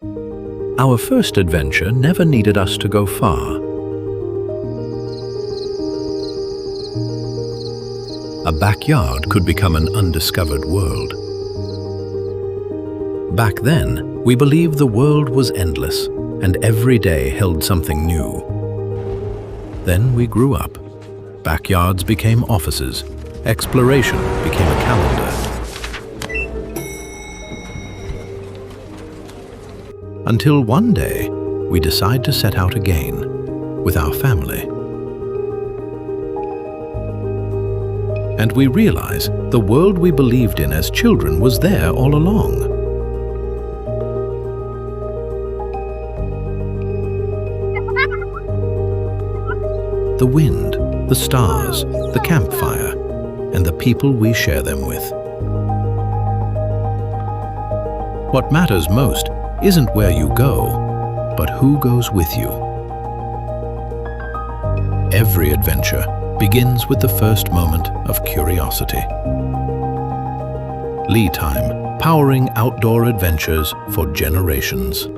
Our first adventure never needed us to go far. A backyard could become an undiscovered world. Back then, we believed the world was endless, and every day held something new. Then we grew up. Backyards became offices. Exploration became a calendar. Until one day, we decide to set out again with our family. And we realize the world we believed in as children was there all along. The wind, the stars, the campfire, and the people we share them with. What matters most isn't where you go, but who goes with you. Every adventure begins with the first moment of curiosity. LiTime, powering outdoor adventures for generations.